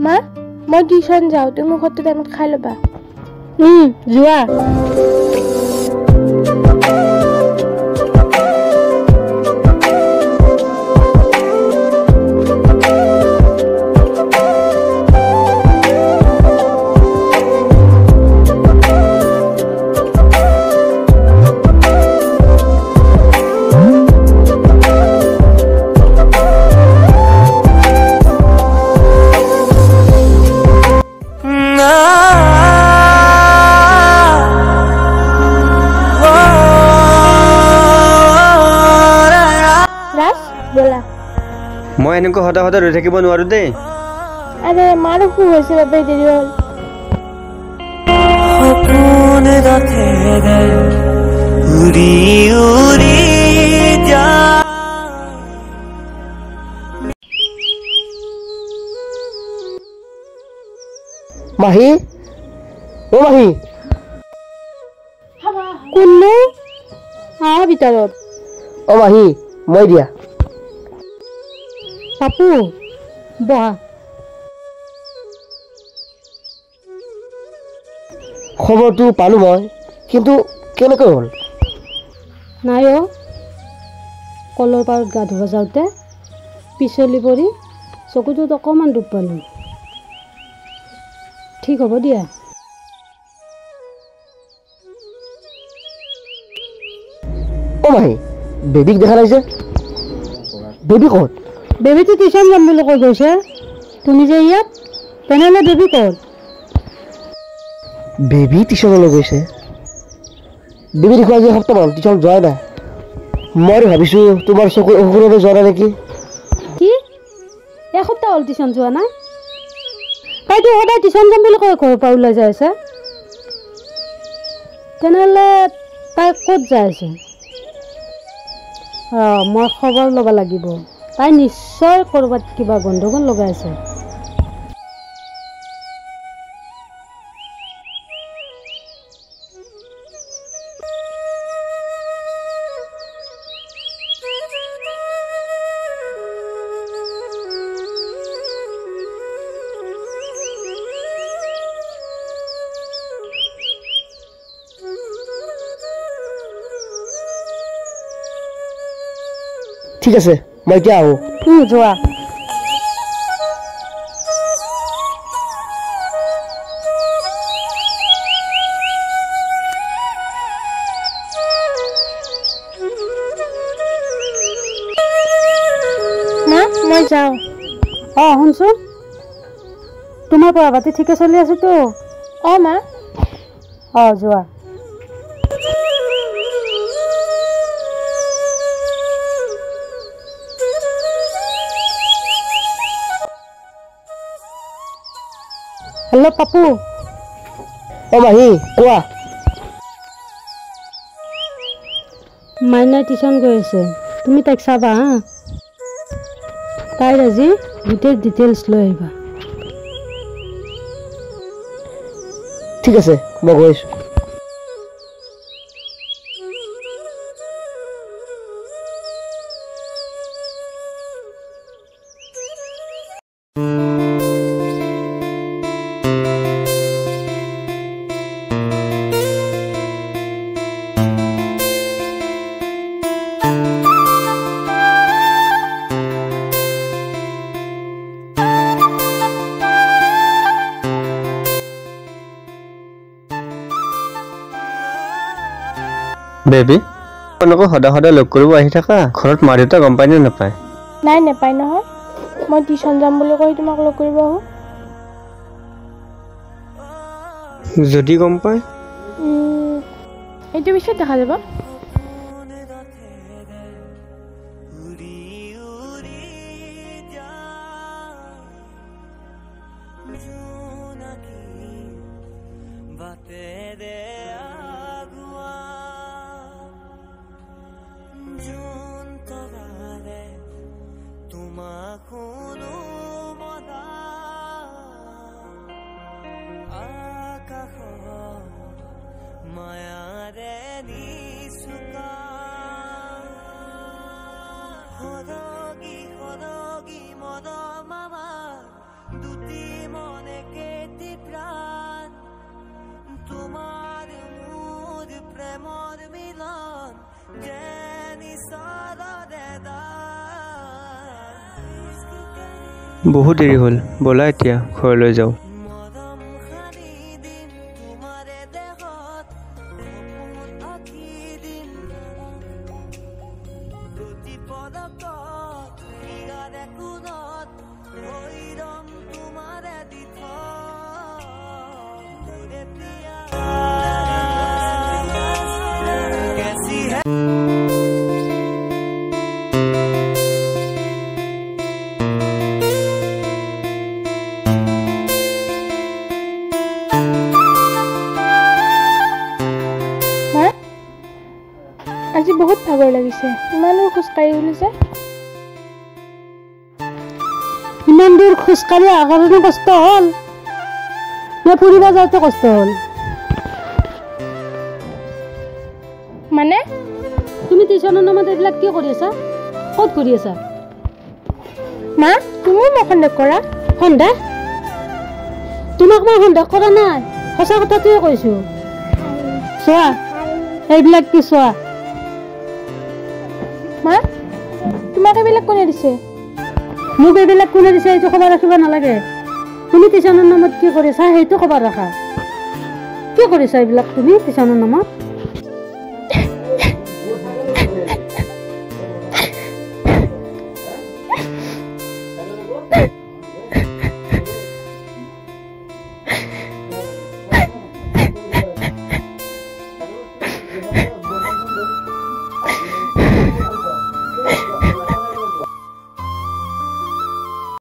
মা মই টিউশন যাওঁ তুমি ঘৰটো টাইমত খাই ল'বা যোৱা মই এনেকৈ হঠাৎ ৰৈ থাকিব নোৱাৰো দেই আৰে মাৰ অসুখ হৈছে বাবে দেৰি হ'ল সপোন ৰাখে উৰি উৰি যা মাহী অ মাহী কোননো ভিতৰত অ মাহী মই দিয়া পাপু বহা খবৰটো পালো মই কিন্তু কেনেকৈ হ'ল নাই অ কলৰ পাৰত গা ধুব যাওঁতে পিছলি পৰি চকুটোত অকণমান দুখ পালোঁ ঠিক হ'ব দিয়া অ মাহী বেবীক দেখা নাই যে বেবী ক'ত বেবীটো টিউশ্যন যাম বুলি কৈ গৈছে তুমি যে ইয়াত তেনেহ'লে বেবী ক'ত বেবী টিউশ্যনলৈ গৈছে বেবী দেখুৱা আজি সপ্তাহমান টিউশ্যন যোৱাই নাই মই ভাবিছোঁ তোমাৰ চকুৰ অসুখৰ বাবে যোৱা নাই নেকি কি এসপ্তাহ হ'ল টিউশ্যন যোৱা নাই তাইতো সদায় টিউশ্যন যাম বুলি কৈ ঘৰৰ পৰা ওলাই যাই আছে তেনেহ'লে তাই ক'ত যাই আছে মই খবৰ ল'ব লাগিব তাই নিশ্চয় ক'ৰবাত কিবা গণ্ডগোল লগাই আছে ঠিক আছে মই এতিয়া আহোঁ যোৱা মা মই যাওঁ শুনচোন তোমাৰ পঢ়া পাতি ঠিকে চলি আছেতো মা যোৱা হেল্ল' পাপু অ মাহী কোৱা মাইনাই টিউশ্যন গৈ আছে তুমি তাইক চাবা হা তাইৰ আজি গোটেই ডিটেইলছ লৈ আহিবা ঠিক আছে মই গৈ আছোঁ বেবী আপোনালোকক সদায় লগ কৰিব আহি থাকা ঘৰত মা দেউতা গম পায় নে নাপায় নাই নেপায় নহয় মই টিউশ্যন যাম বুলি কৈ তোমাক লগ কৰিব আহোঁ যদি গম পায় এইটো পিছত দেখা যাব মায়াৰে নিচুকা সদগী মদ মামা দুটি বহুত দেৰি হ'ল, ব'লা এতিয়া ঘৰলৈ যাওঁ। মা আজি বহুত ভাগৰ লাগিছে, ইমান দূৰ খোজকাঢ়ি গ'লো যে। ইমান দূৰ খোজকাঢ়ি অহাৰ কাৰণে কষ্ট হ'ল নে ফুৰিব যাওঁতে কষ্ট হ'ল? মানে তুমি টিউশ্যনৰ নামত এইবিলাক কি কৰি আছা? ক'ত ঘূৰি আছা? মা তুমিও মোক সন্দেহ কৰা। সন্দেহ? তোমাক মই সন্দেহ কৰা নাই, সঁচা কথাটোৱে কৈছোঁ। চোৱা এইবিলাক কি চোৱা। মা তোমাক এইবিলাক কোনে দিছে? মোক এইবিলাক কোনে দিছে এইটো খবৰ ৰাখিব নালাগে। তুমি টিউশ্যনৰ নামত কি কৰিছা সেইটো খবৰ ৰাখা। কি কৰিছা এইবিলাক তুমি টিউশ্যনৰ নামত?